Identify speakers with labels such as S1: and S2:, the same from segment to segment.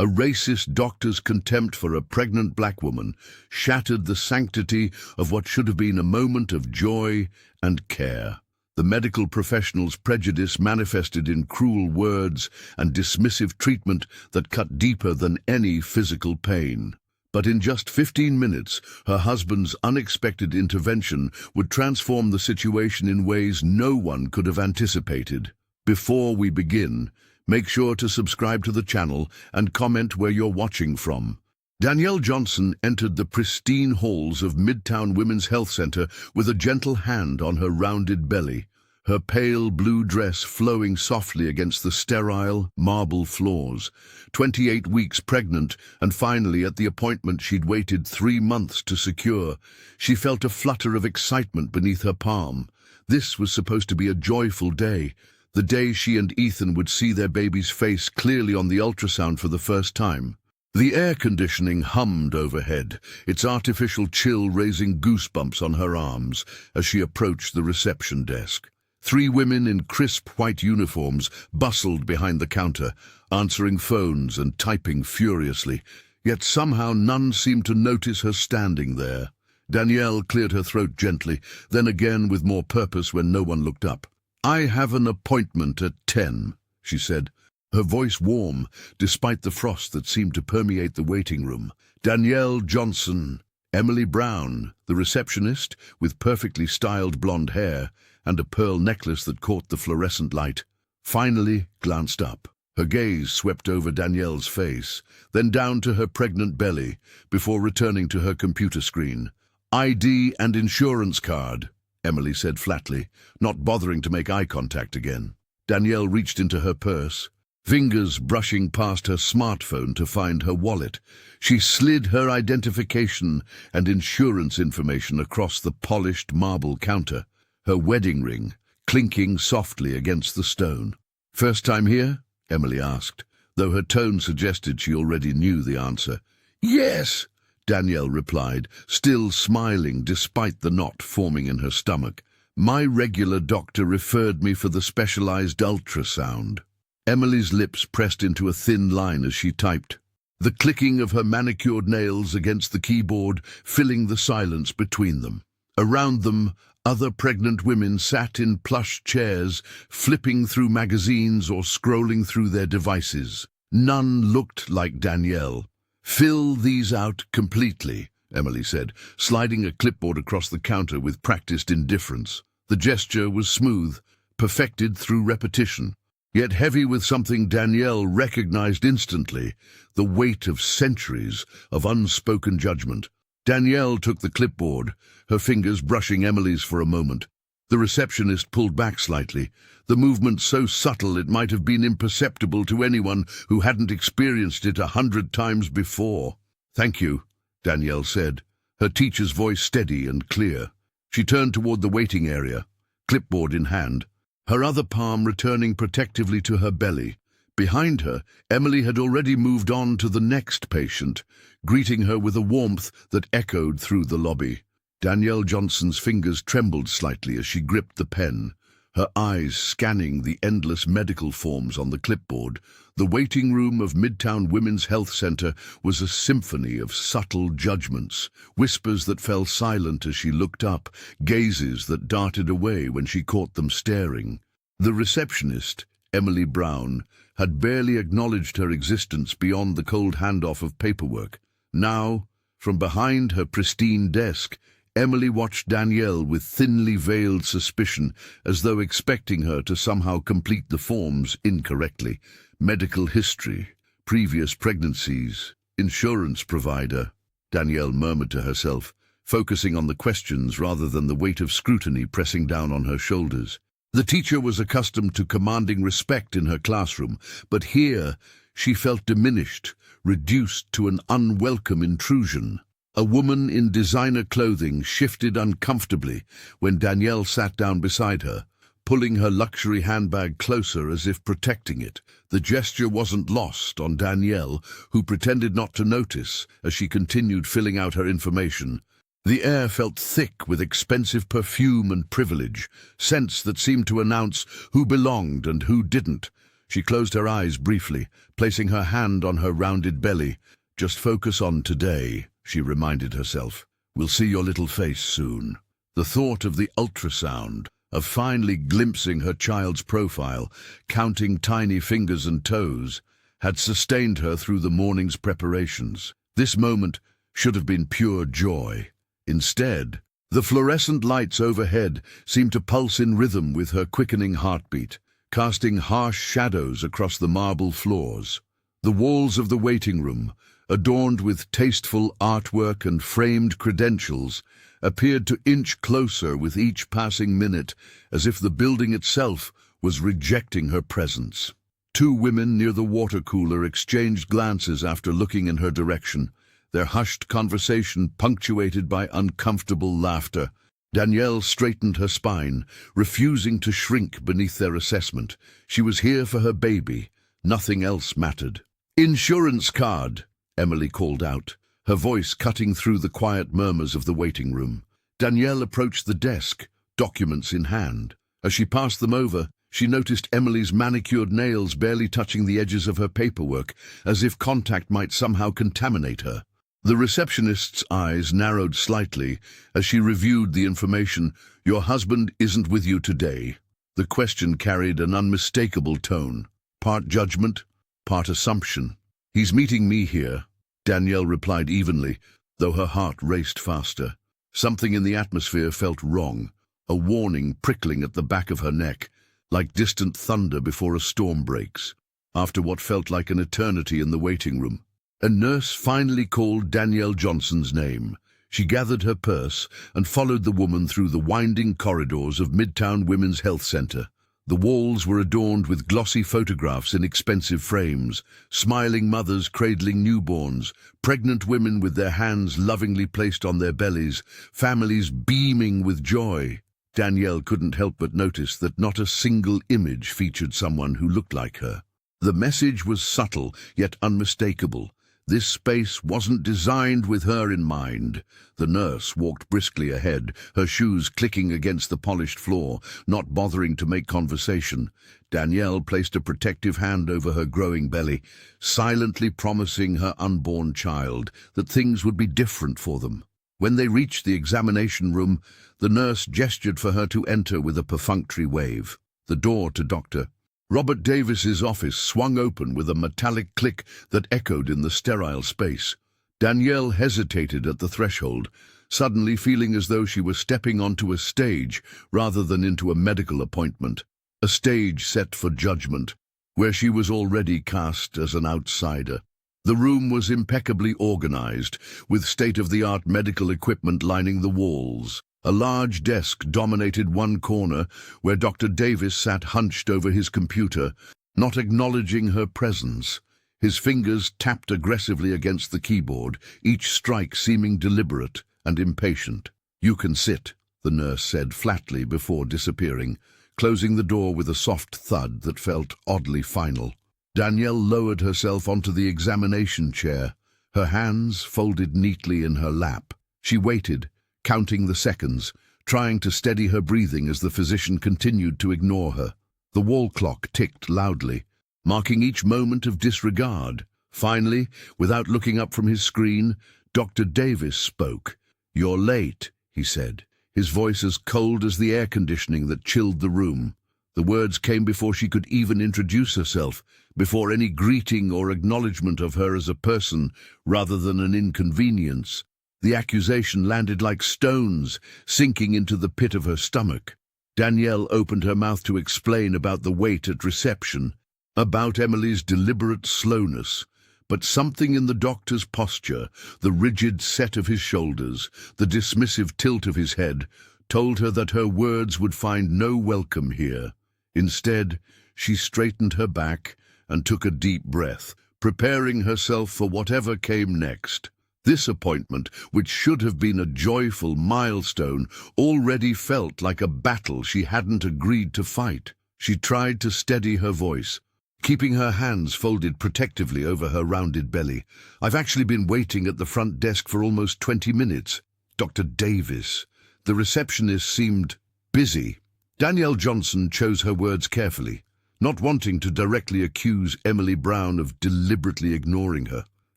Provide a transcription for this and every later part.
S1: A racist doctor's contempt for a pregnant black woman shattered the sanctity of what should have been a moment of joy and care. The medical professional's prejudice manifested in cruel words and dismissive treatment that cut deeper than any physical pain. But in just 15 minutes, her husband's unexpected intervention would transform the situation in ways no one could have anticipated. Before we begin, make sure to subscribe to the channel and comment where you're watching from. Danielle Johnson entered the pristine halls of Midtown Women's Health Center with a gentle hand on her rounded belly, her pale blue dress flowing softly against the sterile marble floors. 28 weeks pregnant, and finally at the appointment she'd waited 3 months to secure, she felt a flutter of excitement beneath her palm. This was supposed to be a joyful day, the day she and Ethan would see their baby's face clearly on the ultrasound for the first time. The air conditioning hummed overhead, its artificial chill raising goosebumps on her arms as she approached the reception desk. 3 women in crisp white uniforms bustled behind the counter, answering phones and typing furiously, yet somehow none seemed to notice her standing there. Danielle cleared her throat gently, then again with more purpose when no one looked up. "I have an appointment at 10, she said, her voice warm, despite the frost that seemed to permeate the waiting room. Danielle Johnson, Emily Brown, the receptionist, with perfectly styled blonde hair and a pearl necklace that caught the fluorescent light, finally glanced up. Her gaze swept over Danielle's face, then down to her pregnant belly, before returning to her computer screen. "ID and insurance card," Emily said flatly, not bothering to make eye contact again. Danielle reached into her purse, fingers brushing past her smartphone to find her wallet. She slid her identification and insurance information across the polished marble counter, her wedding ring clinking softly against the stone. "First time here?" Emily asked, though her tone suggested she already knew the answer. "Yes," Danielle replied, still smiling despite the knot forming in her stomach. "My regular doctor referred me for the specialized ultrasound." Emily's lips pressed into a thin line as she typed, the clicking of her manicured nails against the keyboard filling the silence between them. Around them, other pregnant women sat in plush chairs, flipping through magazines or scrolling through their devices. None looked like Danielle. "Fill these out completely," Emily said, sliding a clipboard across the counter with practiced indifference. The gesture was smooth, perfected through repetition, yet heavy with something Danielle recognized instantly, the weight of centuries of unspoken judgment. Danielle took the clipboard, her fingers brushing Emily's for a moment. The receptionist pulled back slightly, the movement so subtle it might have been imperceptible to anyone who hadn't experienced it 100 times before. "Thank you," Danielle said, her teacher's voice steady and clear. She turned toward the waiting area, clipboard in hand, her other palm returning protectively to her belly. Behind her, Emily had already moved on to the next patient, greeting her with a warmth that echoed through the lobby. Danielle Johnson's fingers trembled slightly as she gripped the pen, her eyes scanning the endless medical forms on the clipboard. The waiting room of Midtown Women's Health Center was a symphony of subtle judgments, whispers that fell silent as she looked up, gazes that darted away when she caught them staring. The receptionist, Emily Brown, had barely acknowledged her existence beyond the cold handoff of paperwork. Now, from behind her pristine desk, Emily watched Danielle with thinly veiled suspicion, as though expecting her to somehow complete the forms incorrectly. Medical history, previous pregnancies, insurance provider, Danielle murmured to herself, focusing on the questions rather than the weight of scrutiny pressing down on her shoulders. The teacher was accustomed to commanding respect in her classroom, but here she felt diminished, reduced to an unwelcome intrusion. A woman in designer clothing shifted uncomfortably when Danielle sat down beside her, pulling her luxury handbag closer as if protecting it. The gesture wasn't lost on Danielle, who pretended not to notice as she continued filling out her information. The air felt thick with expensive perfume and privilege, scents that seemed to announce who belonged and who didn't. She closed her eyes briefly, placing her hand on her rounded belly. "Just focus on today," she reminded herself. "We'll see your little face soon." The thought of the ultrasound, of finally glimpsing her child's profile, counting tiny fingers and toes, had sustained her through the morning's preparations. This moment should have been pure joy. Instead, the fluorescent lights overhead seemed to pulse in rhythm with her quickening heartbeat, casting harsh shadows across the marble floors. The walls of the waiting room, adorned with tasteful artwork and framed credentials, appeared to inch closer with each passing minute, as if the building itself was rejecting her presence. Two women near the water cooler exchanged glances after looking in her direction, their hushed conversation punctuated by uncomfortable laughter. Danielle straightened her spine, refusing to shrink beneath their assessment. She was here for her baby. Nothing else mattered. "Insurance card," Emily called out, her voice cutting through the quiet murmurs of the waiting room. Danielle approached the desk, documents in hand. As she passed them over, she noticed Emily's manicured nails barely touching the edges of her paperwork, as if contact might somehow contaminate her. The receptionist's eyes narrowed slightly as she reviewed the information. "Your husband isn't with you today." The question carried an unmistakable tone, part judgment, part assumption. "He's meeting me here," Danielle replied evenly, though her heart raced faster. Something in the atmosphere felt wrong, a warning prickling at the back of her neck, like distant thunder before a storm breaks. After what felt like an eternity in the waiting room, a nurse finally called Danielle Johnson's name. She gathered her purse and followed the woman through the winding corridors of Midtown Women's Health Center. The walls were adorned with glossy photographs in expensive frames, smiling mothers cradling newborns, pregnant women with their hands lovingly placed on their bellies, families beaming with joy. Danielle couldn't help but notice that not a single image featured someone who looked like her. The message was subtle, yet unmistakable. This space wasn't designed with her in mind. The nurse walked briskly ahead, her shoes clicking against the polished floor, not bothering to make conversation. Danielle placed a protective hand over her growing belly, silently promising her unborn child that things would be different for them. When they reached the examination room, the nurse gestured for her to enter with a perfunctory wave. The door to Dr. Robert Davis's office swung open with a metallic click that echoed in the sterile space. Danielle hesitated at the threshold, suddenly feeling as though she was stepping onto a stage rather than into a medical appointment. A stage set for judgment, where she was already cast as an outsider. The room was impeccably organized, with state-of-the-art medical equipment lining the walls. A large desk dominated one corner, where Dr. Davis sat hunched over his computer, not acknowledging her presence. His fingers tapped aggressively against the keyboard, each strike seeming deliberate and impatient. "You can sit," the nurse said flatly before disappearing, closing the door with a soft thud that felt oddly final. Danielle lowered herself onto the examination chair, her hands folded neatly in her lap. She waited, counting the seconds, trying to steady her breathing as the physician continued to ignore her. The wall clock ticked loudly, marking each moment of disregard. Finally, without looking up from his screen, Dr. Davis spoke. "You're late," he said, his voice as cold as the air conditioning that chilled the room. The words came before she could even introduce herself, before any greeting or acknowledgement of her as a person rather than an inconvenience. The accusation landed like stones, sinking into the pit of her stomach. Danielle opened her mouth to explain about the wait at reception, about Emily's deliberate slowness, but something in the doctor's posture, the rigid set of his shoulders, the dismissive tilt of his head, told her that her words would find no welcome here. Instead, she straightened her back and took a deep breath, preparing herself for whatever came next. This appointment, which should have been a joyful milestone, already felt like a battle she hadn't agreed to fight. She tried to steady her voice, keeping her hands folded protectively over her rounded belly. "I've actually been waiting at the front desk for almost 20 minutes. Dr. Davis." The receptionist seemed busy. Danielle Johnson chose her words carefully. not wanting to directly accuse Emily Brown of deliberately ignoring her.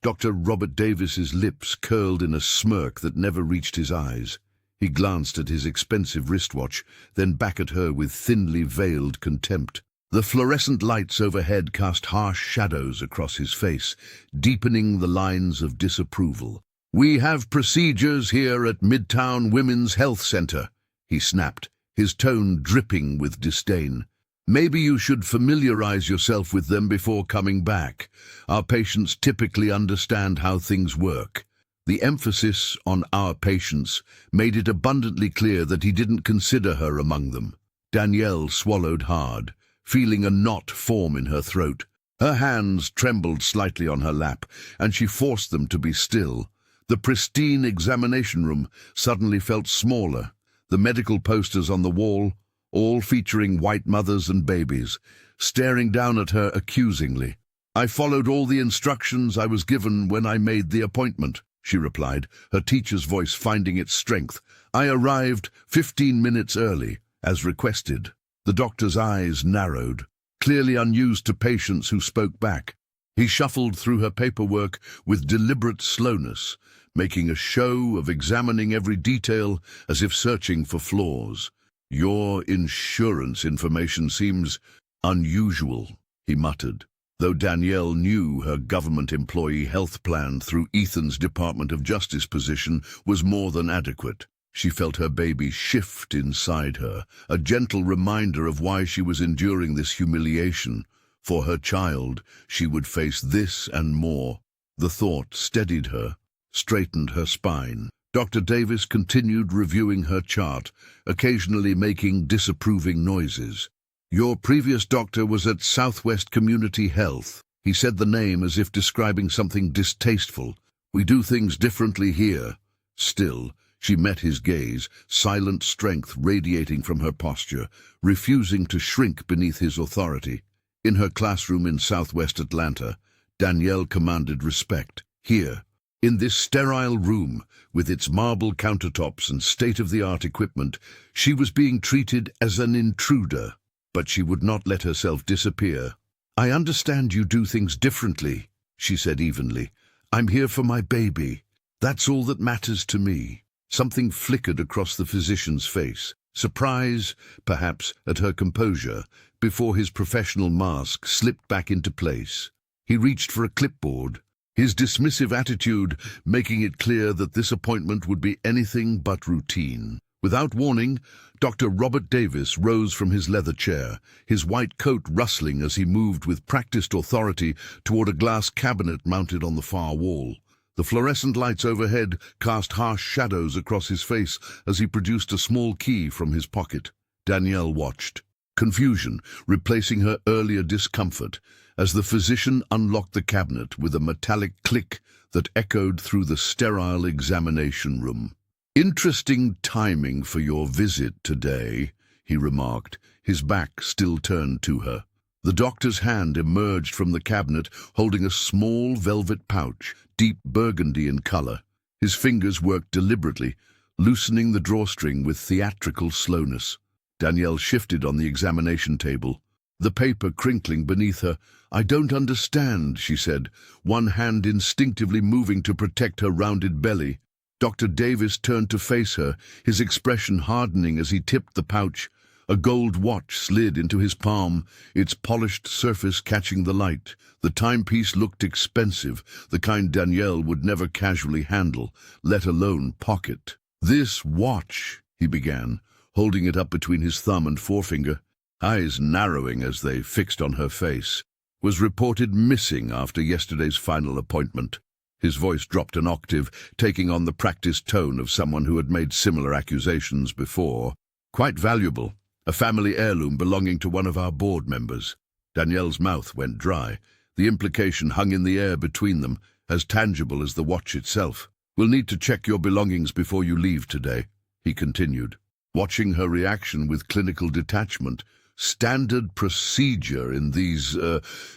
S1: Dr. Robert Davis's lips curled in a smirk that never reached his eyes. He glanced at his expensive wristwatch, then back at her with thinly veiled contempt. The fluorescent lights overhead cast harsh shadows across his face, deepening the lines of disapproval. "We have procedures here at Midtown Women's Health Center," he snapped, his tone dripping with disdain. "Maybe you should familiarize yourself with them before coming back. Our patients typically understand how things work." The emphasis on "our patients" made it abundantly clear that he didn't consider her among them. Danielle swallowed hard, feeling a knot form in her throat. Her hands trembled slightly on her lap, and she forced them to be still. The pristine examination room suddenly felt smaller. The medical posters on the wall, all featuring white mothers and babies, staring down at her accusingly. "I followed all the instructions I was given when I made the appointment," she replied, her teacher's voice finding its strength. "I arrived 15 minutes early, as requested." The doctor's eyes narrowed, clearly unused to patients who spoke back. He shuffled through her paperwork with deliberate slowness, making a show of examining every detail as if searching for flaws. "Your insurance information seems unusual," he muttered, though Danielle knew her government employee health plan through Ethan's Department of Justice position was more than adequate. She felt her baby shift inside her, a gentle reminder of why she was enduring this humiliation. For her child, she would face this and more. The thought steadied her, straightened her spine. Dr. Davis continued reviewing her chart, occasionally making disapproving noises. "Your previous doctor was at Southwest Community Health." He said the name as if describing something distasteful. "We do things differently here." Still, she met his gaze, silent strength radiating from her posture, refusing to shrink beneath his authority. In her classroom in Southwest Atlanta, Danielle commanded respect. Here, in this sterile room, with its marble countertops and state-of-the-art equipment, she was being treated as an intruder. But she would not let herself disappear. "I understand you do things differently," she said evenly. "I'm here for my baby. That's all that matters to me." Something flickered across the physician's face. Surprise, perhaps, at her composure, before his professional mask slipped back into place. He reached for a clipboard, his dismissive attitude making it clear that this appointment would be anything but routine. Without warning, Dr. Robert Davis rose from his leather chair, his white coat rustling as he moved with practiced authority toward a glass cabinet mounted on the far wall. The fluorescent lights overhead cast harsh shadows across his face as he produced a small key from his pocket. Danielle watched, confusion replacing her earlier discomfort, as the physician unlocked the cabinet with a metallic click that echoed through the sterile examination room. "Interesting timing for your visit today," he remarked, his back still turned to her. The doctor's hand emerged from the cabinet holding a small velvet pouch, deep burgundy in color. His fingers worked deliberately, loosening the drawstring with theatrical slowness. Danielle shifted on the examination table, the paper crinkling beneath her. "I don't understand," she said, one hand instinctively moving to protect her rounded belly. Dr. Davis turned to face her, his expression hardening as he tipped the pouch. A gold watch slid into his palm, its polished surface catching the light. The timepiece looked expensive, the kind Danielle would never casually handle, let alone pocket. "This watch," he began, holding it up between his thumb and forefinger, eyes narrowing as they fixed on her face, "was reported missing after yesterday's final appointment." His voice dropped an octave, taking on the practiced tone of someone who had made similar accusations before. "Quite valuable. A family heirloom belonging to one of our board members." Danielle's mouth went dry. The implication hung in the air between them, as tangible as the watch itself. "We'll need to check your belongings before you leave today," he continued, watching her reaction with clinical detachment. "Standard procedure in these,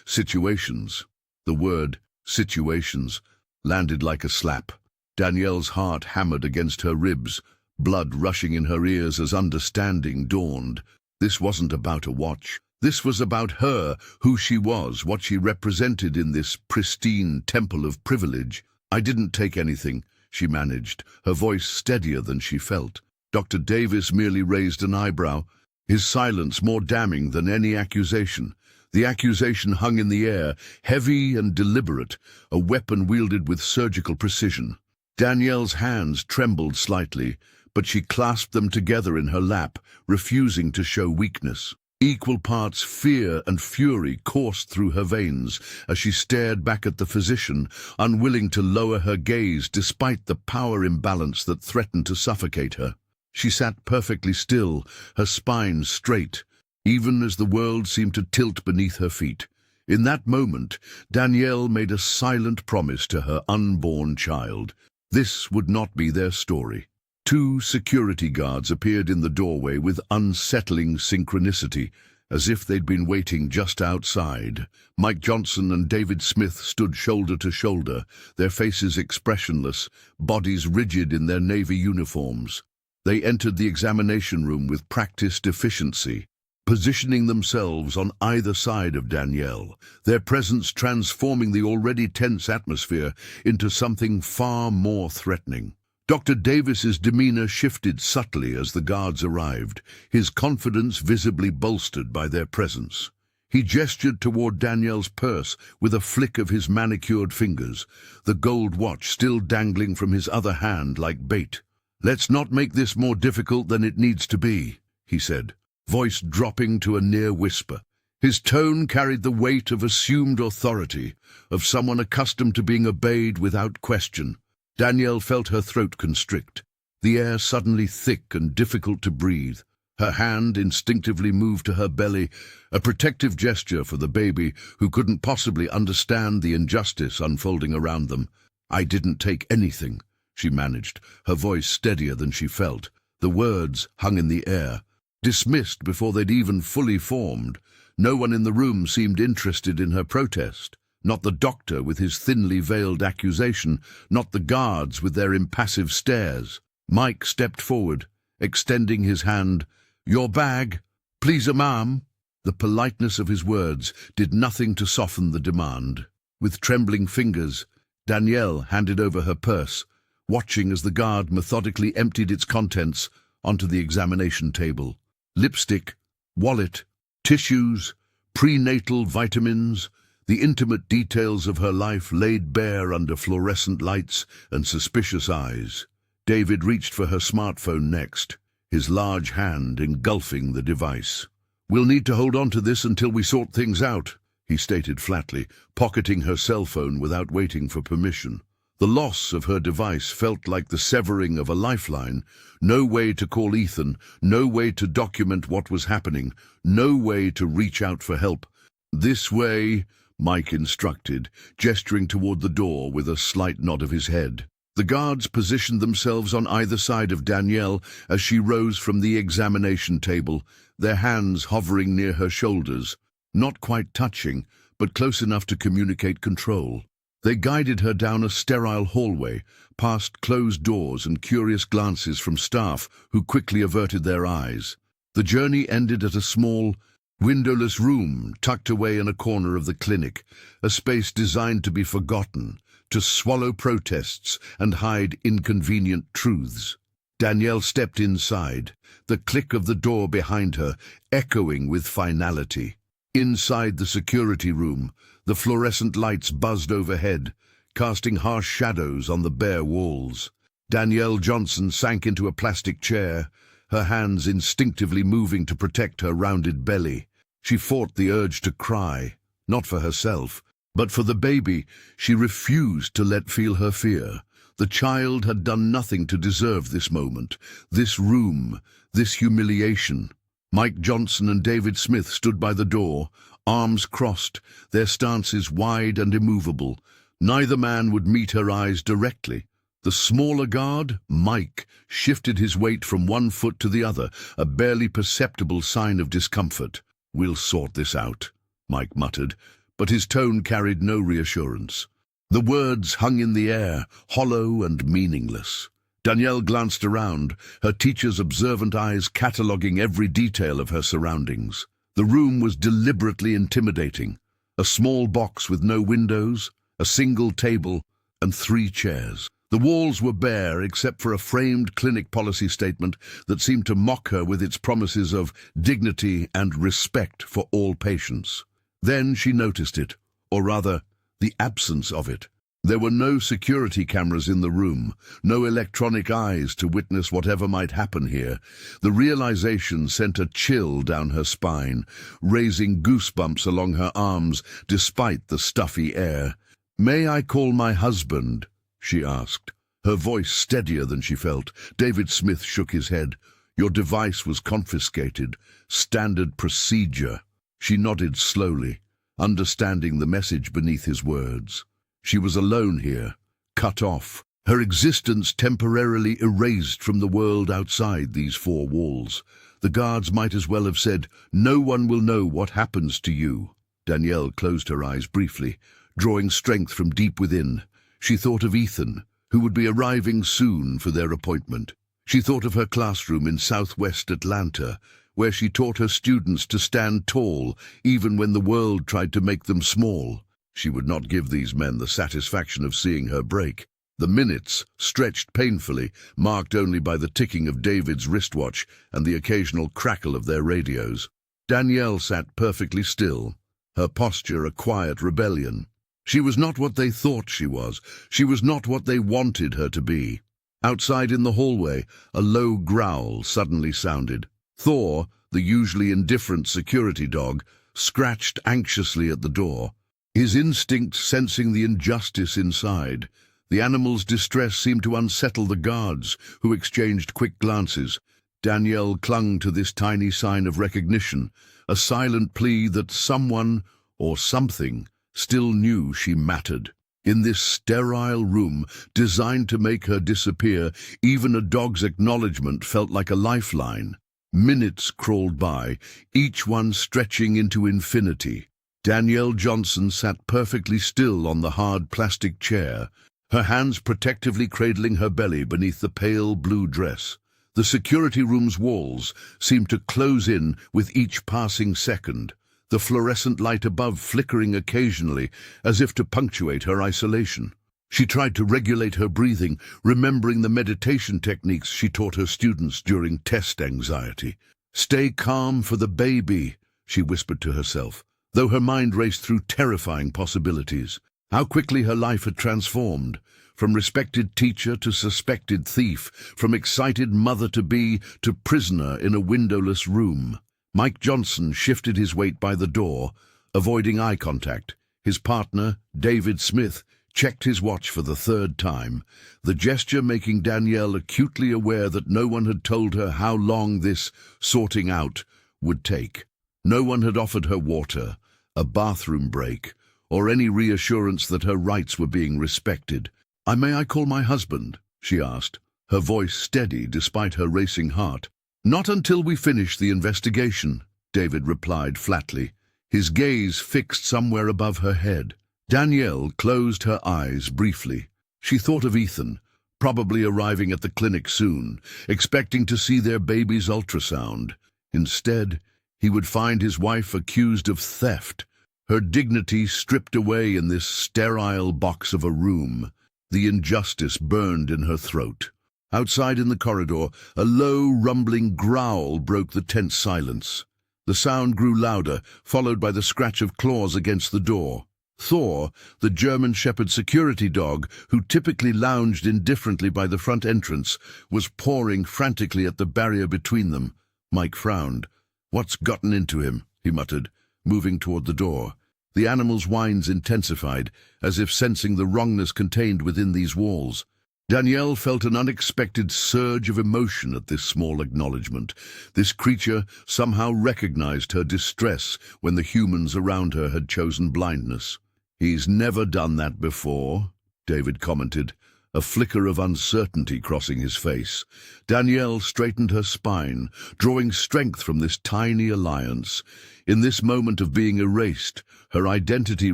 S1: situations." The word, situations, landed like a slap. Danielle's heart hammered against her ribs, blood rushing in her ears as understanding dawned. This wasn't about a watch. This was about her, who she was, what she represented in this pristine temple of privilege. "I didn't take anything," she managed, her voice steadier than she felt. Dr. Davis merely raised an eyebrow, his silence more damning than any accusation. The accusation hung in the air, heavy and deliberate, a weapon wielded with surgical precision. Danielle's hands trembled slightly, but she clasped them together in her lap, refusing to show weakness. Equal parts fear and fury coursed through her veins as she stared back at the physician, unwilling to lower her gaze despite the power imbalance that threatened to suffocate her. She sat perfectly still, her spine straight, even as the world seemed to tilt beneath her feet. In that moment, Danielle made a silent promise to her unborn child. This would not be their story. 2 security guards appeared in the doorway with unsettling synchronicity, as if they'd been waiting just outside. Mike Johnson and David Smith stood shoulder to shoulder, their faces expressionless, bodies rigid in their Navy uniforms. They entered the examination room with practiced efficiency, positioning themselves on either side of Danielle, their presence transforming the already tense atmosphere into something far more threatening. Dr. Davis's demeanor shifted subtly as the guards arrived, his confidence visibly bolstered by their presence. He gestured toward Danielle's purse with a flick of his manicured fingers, the gold watch still dangling from his other hand like bait. "Let's not make this more difficult than it needs to be," he said, voice dropping to a near whisper. His tone carried the weight of assumed authority, of someone accustomed to being obeyed without question. Danielle felt her throat constrict, the air suddenly thick and difficult to breathe. Her hand instinctively moved to her belly, a protective gesture for the baby who couldn't possibly understand the injustice unfolding around them. "I didn't take anything," she managed, her voice steadier than she felt. The words hung in the air, dismissed before they'd even fully formed. No one in the room seemed interested in her protest. Not the doctor with his thinly veiled accusation, not the guards with their impassive stares. Mike stepped forward, extending his hand. "Your bag, please, ma'am." The politeness of his words did nothing to soften the demand. With trembling fingers, Danielle handed over her purse, watching as the guard methodically emptied its contents onto the examination table. Lipstick, wallet, tissues, prenatal vitamins, the intimate details of her life laid bare under fluorescent lights and suspicious eyes. David reached for her smartphone next, his large hand engulfing the device. "We'll need to hold on to this until we sort things out," he stated flatly, pocketing her cell phone without waiting for permission. The loss of her device felt like the severing of a lifeline. No way to call Ethan, no way to document what was happening, no way to reach out for help. "This way," Mike instructed, gesturing toward the door with a slight nod of his head. The guards positioned themselves on either side of Danielle as she rose from the examination table, their hands hovering near her shoulders, not quite touching, but close enough to communicate control. They guided her down a sterile hallway, past closed doors and curious glances from staff who quickly averted their eyes. The journey ended at a small, windowless room tucked away in a corner of the clinic, a space designed to be forgotten, to swallow protests and hide inconvenient truths. Danielle stepped inside, the click of the door behind her echoing with finality. Inside the security room, the fluorescent lights buzzed overhead, casting harsh shadows on the bare walls. Danielle Johnson sank into a plastic chair, her hands instinctively moving to protect her rounded belly. She fought the urge to cry, not for herself, but for the baby. She refused to let feel her fear. The child had done nothing to deserve this moment, this room, this humiliation. Mike Johnson and David Smith stood by the door, arms crossed, their stances wide and immovable. Neither man would meet her eyes directly. The smaller guard, Mike, shifted his weight from one foot to the other, a barely perceptible sign of discomfort. "We'll sort this out," Mike muttered, but his tone carried no reassurance. The words hung in the air, hollow and meaningless. Danielle glanced around, her teacher's observant eyes cataloguing every detail of her surroundings. The room was deliberately intimidating. A small box with no windows, a single table, and 3 chairs. The walls were bare except for a framed clinic policy statement that seemed to mock her with its promises of dignity and respect for all patients. Then she noticed it, or rather, the absence of it. There were no security cameras in the room, no electronic eyes to witness whatever might happen here. The realization sent a chill down her spine, raising goosebumps along her arms despite the stuffy air. "May I call my husband?" she asked, her voice steadier than she felt. David Smith shook his head. "Your device was confiscated. Standard procedure." She nodded slowly, understanding the message beneath his words. She was alone here, cut off, her existence temporarily erased from the world outside these 4 walls. The guards might as well have said, "No one will know what happens to you." Danielle closed her eyes briefly, drawing strength from deep within. She thought of Ethan, who would be arriving soon for their appointment. She thought of her classroom in southwest Atlanta, where she taught her students to stand tall even when the world tried to make them small. She would not give these men the satisfaction of seeing her break. The minutes stretched painfully, marked only by the ticking of David's wristwatch and the occasional crackle of their radios. Danielle sat perfectly still, her posture a quiet rebellion. She was not what they thought she was. She was not what they wanted her to be. Outside in the hallway, a low growl suddenly sounded. Thor, the usually indifferent security dog, scratched anxiously at the door, his instinct sensing the injustice inside. The animal's distress seemed to unsettle the guards, who exchanged quick glances. Danielle clung to this tiny sign of recognition, a silent plea that someone, or something, still knew she mattered. In this sterile room, designed to make her disappear, even a dog's acknowledgement felt like a lifeline. Minutes crawled by, each one stretching into infinity. Danielle Johnson sat perfectly still on the hard plastic chair, her hands protectively cradling her belly beneath the pale blue dress. The security room's walls seemed to close in with each passing second, the fluorescent light above flickering occasionally as if to punctuate her isolation. She tried to regulate her breathing, remembering the meditation techniques she taught her students during test anxiety. "Stay calm for the baby," she whispered to herself, though her mind raced through terrifying possibilities. How quickly her life had transformed, from respected teacher to suspected thief, from excited mother-to-be to prisoner in a windowless room. Mike Johnson shifted his weight by the door, avoiding eye contact. His partner, David Smith, checked his watch for the 3rd time, the gesture making Danielle acutely aware that no one had told her how long this sorting out would take. No one had offered her water, a bathroom break, or any reassurance that her rights were being respected. May I call my husband?" she asked, her voice steady despite her racing heart. "Not until we finish the investigation," David replied flatly, his gaze fixed somewhere above her head. Danielle closed her eyes briefly. She thought of Ethan, probably arriving at the clinic soon, expecting to see their baby's ultrasound. Instead, he would find his wife accused of theft, her dignity stripped away in this sterile box of a room. The injustice burned in her throat. Outside in the corridor, a low, rumbling growl broke the tense silence. The sound grew louder, followed by the scratch of claws against the door. Thor, the German Shepherd security dog, who typically lounged indifferently by the front entrance, was pawing frantically at the barrier between them. Mike frowned. "What's gotten into him?" he muttered, moving toward the door. The animal's whines intensified, as if sensing the wrongness contained within these walls. Danielle felt an unexpected surge of emotion at this small acknowledgement. This creature somehow recognized her distress when the humans around her had chosen blindness. "He's never done that before," David commented, a flicker of uncertainty crossing his face. Danielle straightened her spine, drawing strength from this tiny alliance. In this moment of being erased, her identity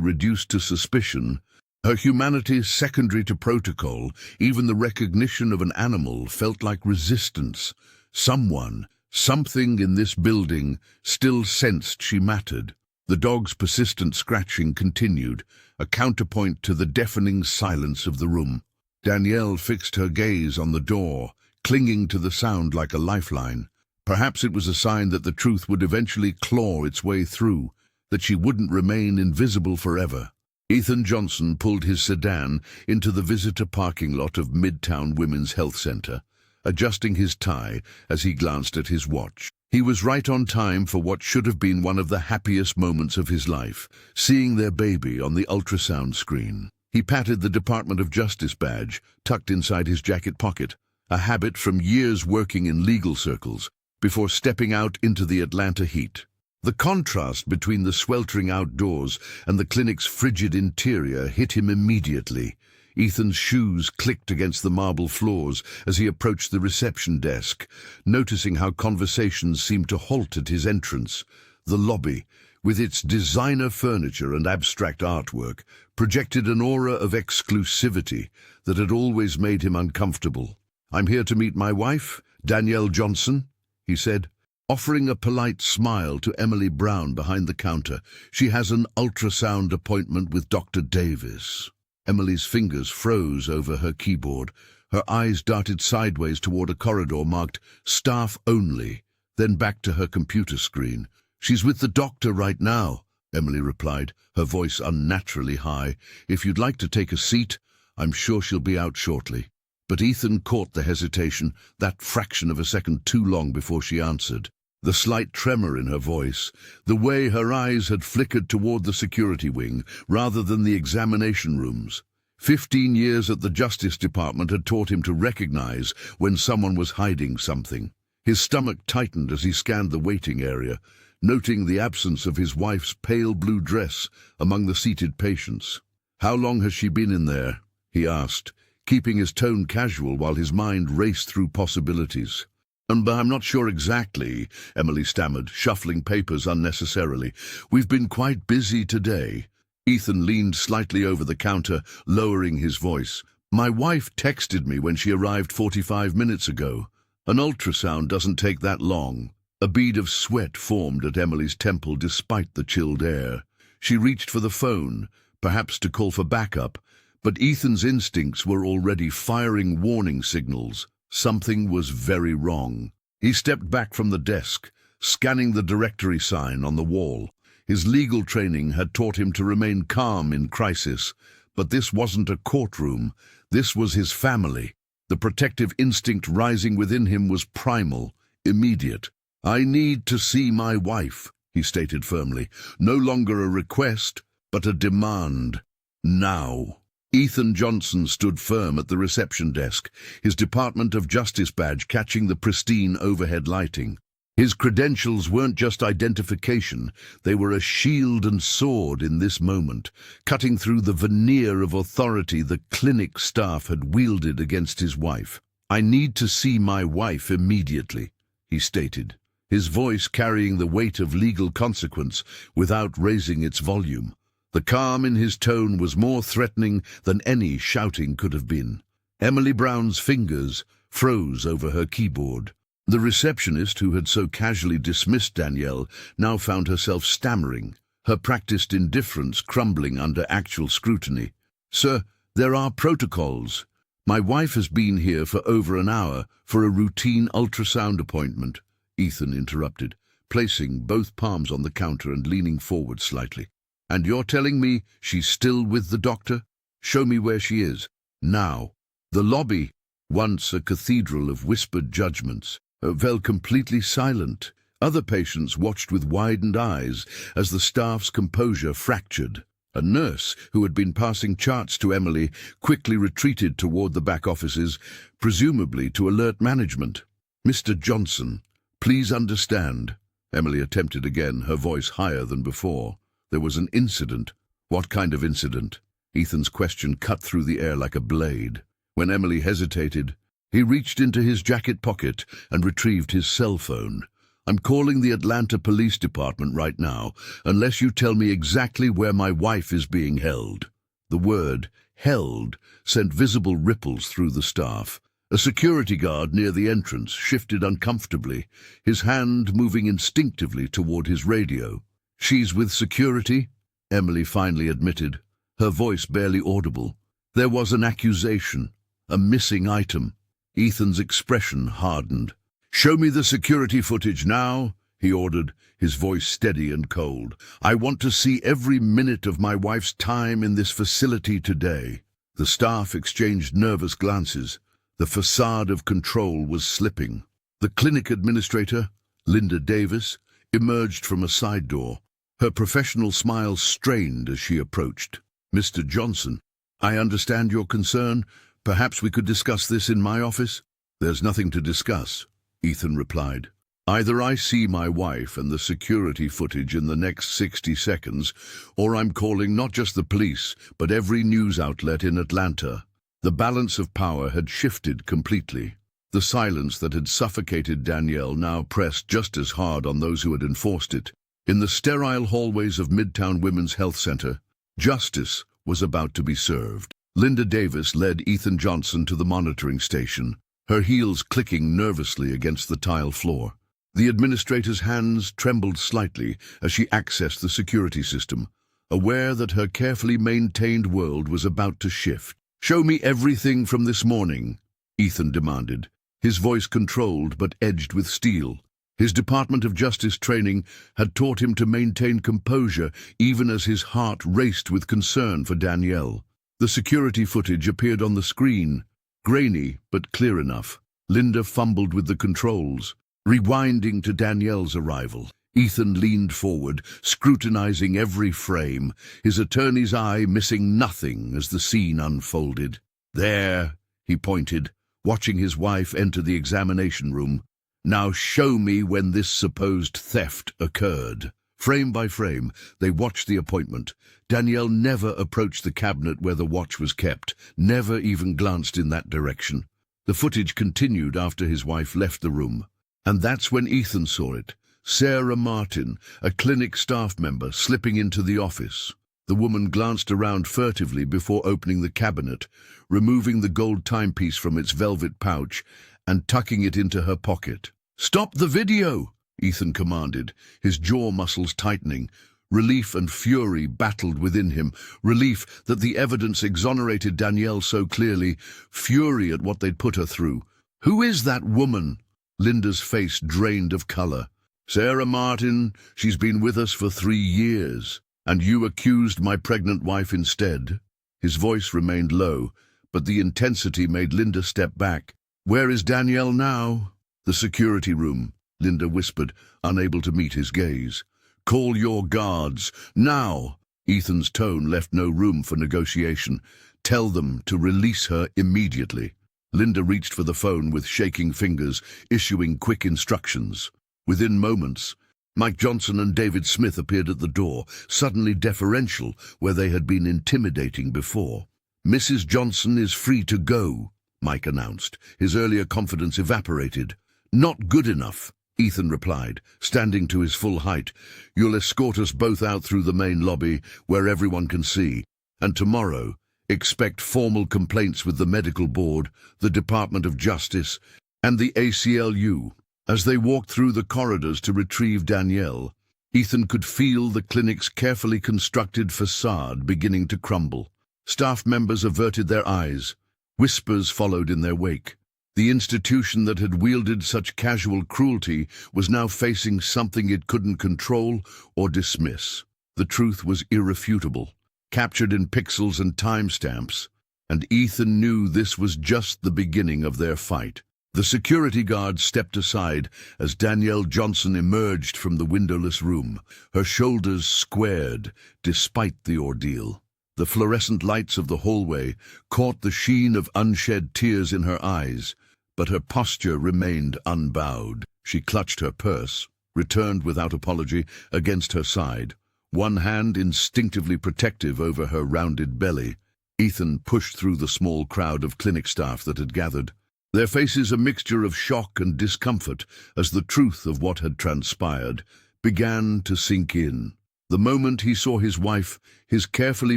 S1: reduced to suspicion, her humanity secondary to protocol, even the recognition of an animal felt like resistance. Someone Something in this building still sensed she mattered. The dog's persistent scratching continued, a counterpoint to the deafening silence of the room. Danielle fixed her gaze on the door, clinging to the sound like a lifeline. Perhaps it was a sign that the truth would eventually claw its way through, that she wouldn't remain invisible forever. Ethan Johnson pulled his sedan into the visitor parking lot of Midtown Women's Health Center, adjusting his tie as he glanced at his watch. He was right on time for what should have been one of the happiest moments of his life, seeing their baby on the ultrasound screen. He patted the Department of Justice badge tucked inside his jacket pocket, a habit from years working in legal circles, before stepping out into the Atlanta heat. The contrast between the sweltering outdoors and the clinic's frigid interior hit him immediately. Ethan's shoes clicked against the marble floors as he approached the reception desk, noticing how conversations seemed to halt at his entrance. The lobby, with its designer furniture and abstract artwork, projected an aura of exclusivity that had always made him uncomfortable. "I'm here to meet my wife, Danielle Johnson," he said, offering a polite smile to Emily Brown behind the counter. "She has an ultrasound appointment with Dr. Davis." Emily's fingers froze over her keyboard. Her eyes darted sideways toward a corridor marked "Staff Only," then back to her computer screen. "She's with the doctor right now," Emily replied, her voice unnaturally high. "If you'd like to take a seat, I'm sure she'll be out shortly." But Ethan caught the hesitation, that fraction of a second too long before she answered. The slight tremor in her voice, the way her eyes had flickered toward the security wing rather than the examination rooms. 15 years at the Justice Department had taught him to recognize when someone was hiding something. His stomach tightened as he scanned the waiting area, noting the absence of his wife's pale blue dress among the seated patients. "How long has she been in there?" he asked, keeping his tone casual while his mind raced through possibilities. "I'm not sure exactly," Emily stammered, shuffling papers unnecessarily. "We've been quite busy today." Ethan leaned slightly over the counter, lowering his voice. "My wife texted me when she arrived 45 minutes ago. An ultrasound doesn't take that long." A bead of sweat formed at Emily's temple despite the chilled air. She reached for the phone, perhaps to call for backup, but Ethan's instincts were already firing warning signals. Something was very wrong. He stepped back from the desk, scanning the directory sign on the wall. His legal training had taught him to remain calm in crisis, but this wasn't a courtroom. This was his family. The protective instinct rising within him was primal, immediate. "I need to see my wife," he stated firmly. "No longer a request, but a demand. Now." Ethan Johnson stood firm at the reception desk, his Department of Justice badge catching the pristine overhead lighting. His credentials weren't just identification, they were a shield and sword in this moment, cutting through the veneer of authority the clinic staff had wielded against his wife. "I need to see my wife immediately," he stated, his voice carrying the weight of legal consequence without raising its volume. The calm in his tone was more threatening than any shouting could have been. Emily Brown's fingers froze over her keyboard. The receptionist who had so casually dismissed Danielle now found herself stammering, her practiced indifference crumbling under actual scrutiny. "Sir, there are protocols. My wife has been here for over an hour for a routine ultrasound appointment," Ethan interrupted, placing both palms on the counter and leaning forward slightly. "And you're telling me she's still with the doctor? Show me where she is. Now." The lobby, once a cathedral of whispered judgments, fell completely silent. Other patients watched with widened eyes as the staff's composure fractured. A nurse, who had been passing charts to Emily, quickly retreated toward the back offices, presumably to alert management. "Mr. Johnson, please understand." Emily attempted again, her voice higher than before. "There was an incident." "What kind of incident?" Ethan's question cut through the air like a blade. When Emily hesitated, he reached into his jacket pocket and retrieved his cell phone. "I'm calling the Atlanta Police Department right now, unless you tell me exactly where my wife is being held." The word "held" sent visible ripples through the staff, A security guard near the entrance shifted uncomfortably, his hand moving instinctively toward his radio. "She's with security?" Emily finally admitted, her voice barely audible. There was an accusation, a missing item. Ethan's expression hardened. "Show me the security footage now," he ordered, his voice steady and cold. "I want to see every minute of my wife's time in this facility today." The staff exchanged nervous glances. The facade of control was slipping. The clinic administrator, Linda Davis, emerged from a side door. Her professional smile strained as she approached. "Mr. Johnson, I understand your concern. Perhaps we could discuss this in my office?" "There's nothing to discuss," Ethan replied. "Either I see my wife and the security footage in the next 60 seconds, or I'm calling not just the police, but every news outlet in Atlanta." The balance of power had shifted completely. The silence that had suffocated Danielle now pressed just as hard on those who had enforced it. In the sterile hallways of Midtown Women's Health Center, justice was about to be served. Linda Davis led Ethan Johnson to the monitoring station, her heels clicking nervously against the tile floor. The administrator's hands trembled slightly as she accessed the security system, aware that her carefully maintained world was about to shift. "Show me everything from this morning," Ethan demanded, his voice controlled but edged with steel. His Department of Justice training had taught him to maintain composure even as his heart raced with concern for Danielle. The security footage appeared on the screen, grainy but clear enough. Linda fumbled with the controls, rewinding to Danielle's arrival. Ethan leaned forward, scrutinizing every frame, his attorney's eye missing nothing as the scene unfolded. "There," he pointed, watching his wife enter the examination room. "Now show me when this supposed theft occurred." Frame by frame, they watched the appointment. Danielle never approached the cabinet where the watch was kept, never even glanced in that direction. The footage continued after his wife left the room. And that's when Ethan saw it. Sarah Martin, a clinic staff member, slipping into the office. The woman glanced around furtively before opening the cabinet, removing the gold timepiece from its velvet pouch and tucking it into her pocket. "Stop the video!" Ethan commanded, his jaw muscles tightening. Relief and fury battled within him. Relief that the evidence exonerated Danielle so clearly, fury at what they'd put her through. "Who is that woman?" Linda's face drained of color. "Sarah Martin. She's been with us for 3 years. And you accused my pregnant wife instead." His voice remained low, but the intensity made Linda step back. "Where is Danielle now?" "The security room," Linda whispered, unable to meet his gaze. "Call your guards, now!" Ethan's tone left no room for negotiation. "Tell them to release her immediately." Linda reached for the phone with shaking fingers, issuing quick instructions. Within moments, Mike Johnson and David Smith appeared at the door, suddenly deferential where they had been intimidating before. "Mrs. Johnson is free to go," Mike announced, his earlier confidence evaporated. "Not good enough," Ethan replied, standing to his full height. "You'll escort us both out through the main lobby, where everyone can see. And tomorrow, expect formal complaints with the medical board, the Department of Justice, and the ACLU." As they walked through the corridors to retrieve Danielle, Ethan could feel the clinic's carefully constructed facade beginning to crumble. Staff members averted their eyes. Whispers followed in their wake. The institution that had wielded such casual cruelty was now facing something it couldn't control or dismiss. The truth was irrefutable, captured in pixels and timestamps, and Ethan knew this was just the beginning of their fight. The security guard stepped aside as Danielle Johnson emerged from the windowless room, her shoulders squared despite the ordeal. The fluorescent lights of the hallway caught the sheen of unshed tears in her eyes, but her posture remained unbowed. She clutched her purse, returned without apology, against her side, one hand instinctively protective over her rounded belly. Ethan pushed through the small crowd of clinic staff that had gathered, their faces a mixture of shock and discomfort as the truth of what had transpired began to sink in. The moment he saw his wife, his carefully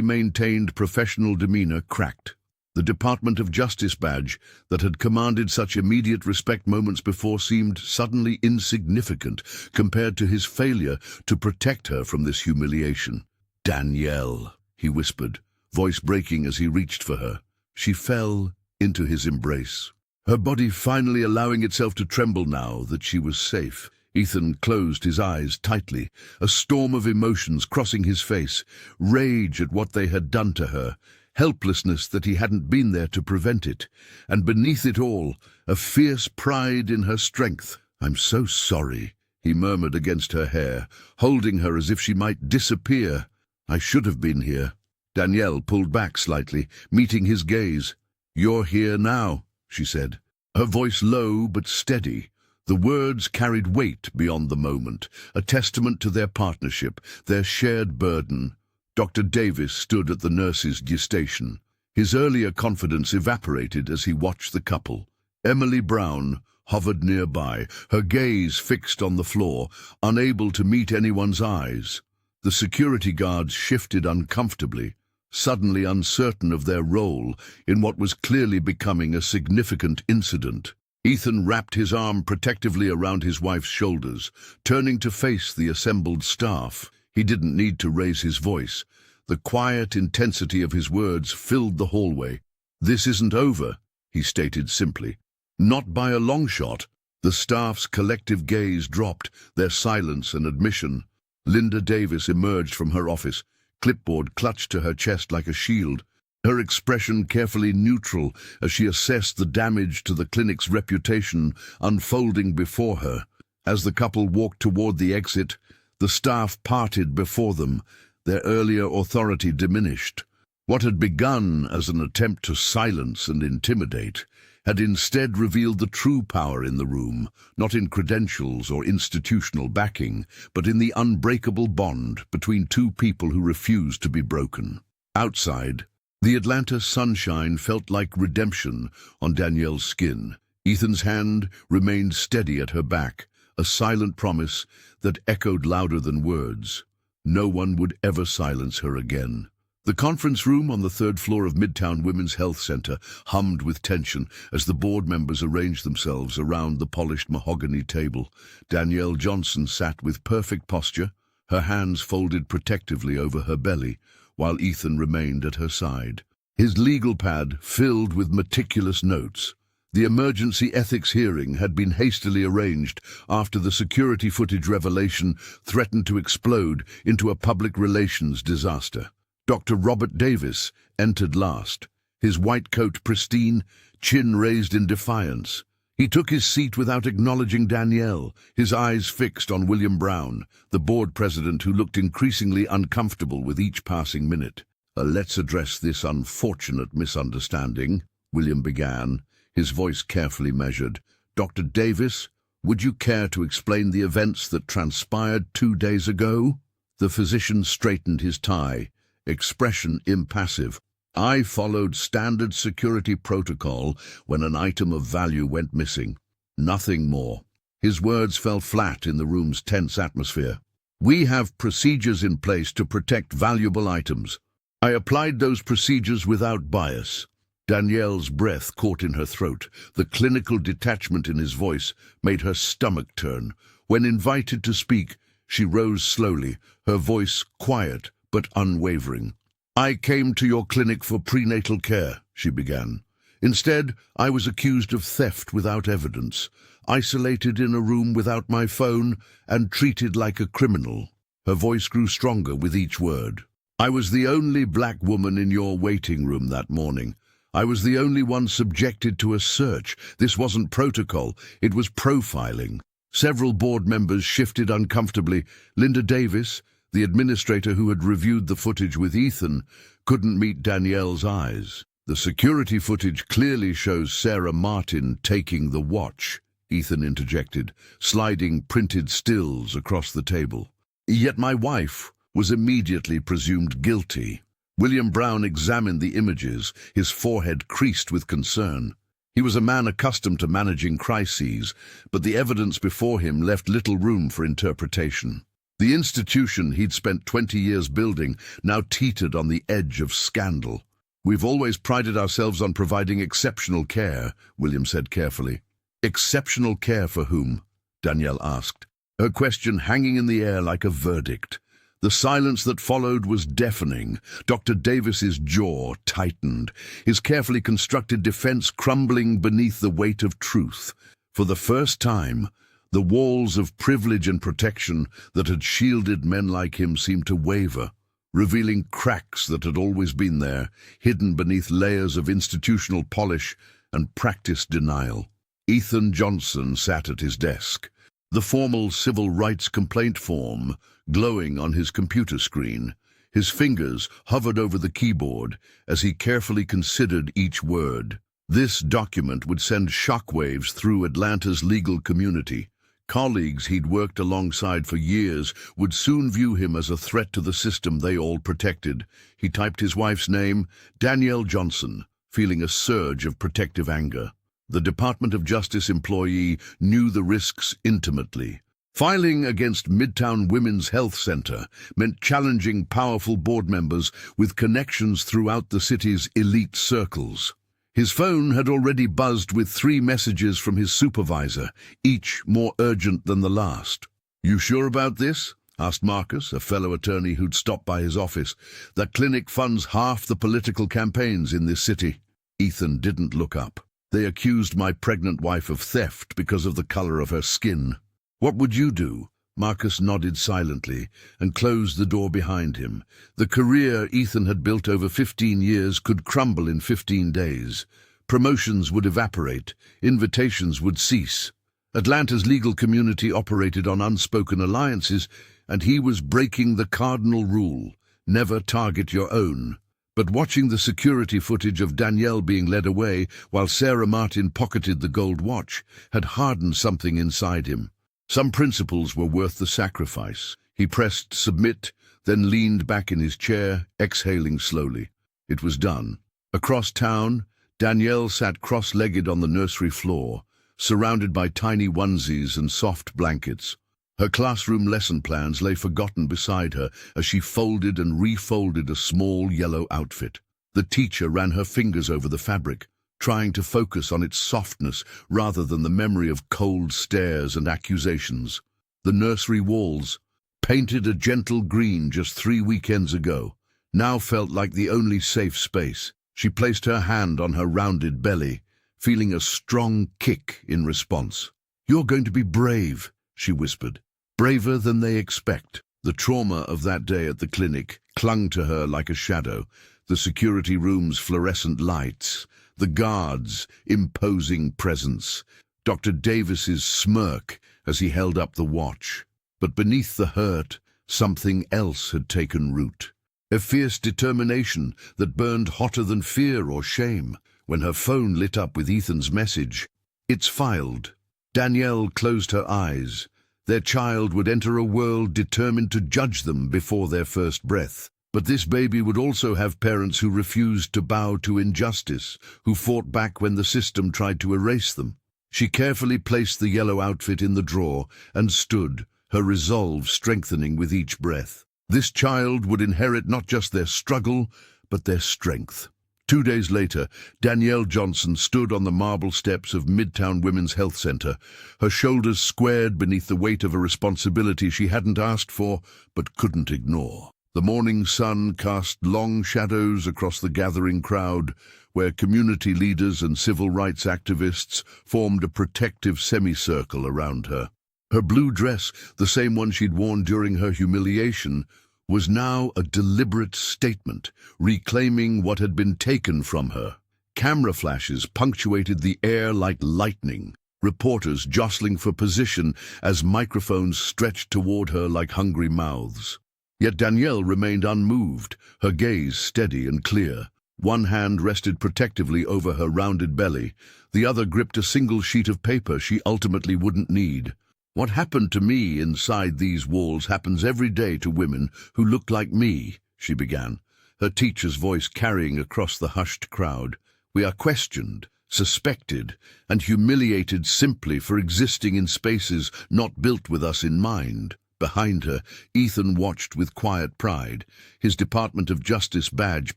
S1: maintained professional demeanor cracked. The Department of Justice badge that had commanded such immediate respect moments before seemed suddenly insignificant compared to his failure to protect her from this humiliation. "Danielle," he whispered, voice breaking as he reached for her. She fell into his embrace, her body finally allowing itself to tremble now that she was safe. Ethan closed his eyes tightly, a storm of emotions crossing his face, rage at what they had done to her, helplessness that he hadn't been there to prevent it, and beneath it all, a fierce pride in her strength. "I'm so sorry," he murmured against her hair, holding her as if she might disappear. "I should have been here." Danielle pulled back slightly, meeting his gaze. "You're here now," she said, her voice low but steady. The words carried weight beyond the moment, a testament to their partnership, their shared burden. Dr. Davis stood at the nurse's station. His earlier confidence evaporated as he watched the couple. Emily Brown hovered nearby, her gaze fixed on the floor, unable to meet anyone's eyes. The security guards shifted uncomfortably, suddenly uncertain of their role in what was clearly becoming a significant incident. Ethan wrapped his arm protectively around his wife's shoulders, turning to face the assembled staff. He didn't need to raise his voice. The quiet intensity of his words filled the hallway. "This isn't over," he stated simply. "Not by a long shot." The staff's collective gaze dropped, their silence an admission. Linda Davis emerged from her office, clipboard clutched to her chest like a shield, her expression carefully neutral as she assessed the damage to the clinic's reputation unfolding before her. As the couple walked toward the exit, the staff parted before them, their earlier authority diminished. What had begun as an attempt to silence and intimidate had instead revealed the true power in the room, not in credentials or institutional backing, but in the unbreakable bond between two people who refused to be broken. Outside, the Atlanta sunshine felt like redemption on Danielle's skin. Ethan's hand remained steady at her back, a silent promise that echoed louder than words. No one would ever silence her again. The conference room on the third floor of Midtown Women's Health Center hummed with tension as the board members arranged themselves around the polished mahogany table. Danielle Johnson sat with perfect posture, her hands folded protectively over her belly, while Ethan remained at her side, his legal pad filled with meticulous notes. The emergency ethics hearing had been hastily arranged after the security footage revelation threatened to explode into a public relations disaster. Dr. Robert Davis entered last, his white coat pristine, chin raised in defiance. He took his seat without acknowledging Danielle, his eyes fixed on William Brown, the board president who looked increasingly uncomfortable with each passing minute. "Let's address this unfortunate misunderstanding," William began, his voice carefully measured. "Dr. Davis, would you care to explain the events that transpired 2 days ago?" The physician straightened his tie, expression impassive. "I followed standard security protocol when an item of value went missing. Nothing more." His words fell flat in the room's tense atmosphere. "We have procedures in place to protect valuable items. I applied those procedures without bias." Danielle's breath caught in her throat. The clinical detachment in his voice made her stomach turn. When invited to speak, she rose slowly, her voice quiet but unwavering. "I came to your clinic for prenatal care," she began. "Instead, I was accused of theft without evidence, isolated in a room without my phone, and treated like a criminal." Her voice grew stronger with each word. "I was the only black woman in your waiting room that morning. I was the only one subjected to a search. This wasn't protocol, it was profiling." Several board members shifted uncomfortably. Linda Davis, the administrator who had reviewed the footage with Ethan, couldn't meet Danielle's eyes. "The security footage clearly shows Sarah Martin taking the watch," Ethan interjected, sliding printed stills across the table. "Yet my wife was immediately presumed guilty." William Brown examined the images, his forehead creased with concern. He was a man accustomed to managing crises, but the evidence before him left little room for interpretation. The institution he'd spent 20 years building now teetered on the edge of scandal. We've always prided ourselves on providing exceptional care, William said carefully. Exceptional care for whom? Danielle asked, her question hanging in the air like a verdict. The silence that followed was deafening. Dr. Davis's jaw tightened, his carefully constructed defense crumbling beneath the weight of truth. For the first time, the walls of privilege and protection that had shielded men like him seemed to waver, revealing cracks that had always been there, hidden beneath layers of institutional polish and practiced denial. Ethan Johnson sat at his desk, the formal civil rights complaint form glowing on his computer screen. His fingers hovered over the keyboard as he carefully considered each word. This document would send shockwaves through Atlanta's legal community. Colleagues he'd worked alongside for years would soon view him as a threat to the system they all protected. He typed his wife's name, Danielle Johnson, feeling a surge of protective anger. The Department of Justice employee knew the risks intimately. Filing against Midtown Women's Health Center meant challenging powerful board members with connections throughout the city's elite circles. His phone had already buzzed with 3 messages from his supervisor, each more urgent than the last. "You sure about this?" asked Marcus, a fellow attorney who'd stopped by his office. "The clinic funds half the political campaigns in this city." Ethan didn't look up. "They accused my pregnant wife of theft because of the color of her skin." "What would you do?" Marcus nodded silently and closed the door behind him. The career Ethan had built over 15 years could crumble in 15 days. Promotions would evaporate, invitations would cease. Atlanta's legal community operated on unspoken alliances, and he was breaking the cardinal rule: never target your own. But watching the security footage of Danielle being led away while Sarah Martin pocketed the gold watch had hardened something inside him. Some principles were worth the sacrifice. He pressed submit, then leaned back in his chair, exhaling slowly. It was done. Across town, Danielle sat cross-legged on the nursery floor, surrounded by tiny onesies and soft blankets. Her classroom lesson plans lay forgotten beside her as she folded and refolded a small yellow outfit. The teacher ran her fingers over the fabric, trying to focus on its softness rather than the memory of cold stares and accusations. The nursery walls, painted a gentle green just 3 weekends ago, now felt like the only safe space. She placed her hand on her rounded belly, feeling a strong kick in response. "You're going to be brave," she whispered. "Braver than they expect." The trauma of that day at the clinic clung to her like a shadow. The security room's fluorescent lights, the guards' imposing presence, Dr. Davis's smirk as he held up the watch. But beneath the hurt, something else had taken root. A fierce determination that burned hotter than fear or shame. When her phone lit up with Ethan's message, "It's filed." Danielle closed her eyes. Their child would enter a world determined to judge them before their first breath. But this baby would also have parents who refused to bow to injustice, who fought back when the system tried to erase them. She carefully placed the yellow outfit in the drawer and stood, her resolve strengthening with each breath. This child would inherit not just their struggle, but their strength. 2 days later, Danielle Johnson stood on the marble steps of Midtown Women's Health Center, her shoulders squared beneath the weight of a responsibility she hadn't asked for but couldn't ignore. The morning sun cast long shadows across the gathering crowd, where community leaders and civil rights activists formed a protective semicircle around her. Her blue dress, the same one she'd worn during her humiliation, was now a deliberate statement, reclaiming what had been taken from her. Camera flashes punctuated the air like lightning, reporters jostling for position as microphones stretched toward her like hungry mouths. Yet Danielle remained unmoved, her gaze steady and clear. One hand rested protectively over her rounded belly, the other gripped a single sheet of paper she ultimately wouldn't need. "What happened to me inside these walls happens every day to women who look like me," she began, her teacher's voice carrying across the hushed crowd. "We are questioned, suspected, and humiliated simply for existing in spaces not built with us in mind. Behind her, Ethan watched with quiet pride, his Department of Justice badge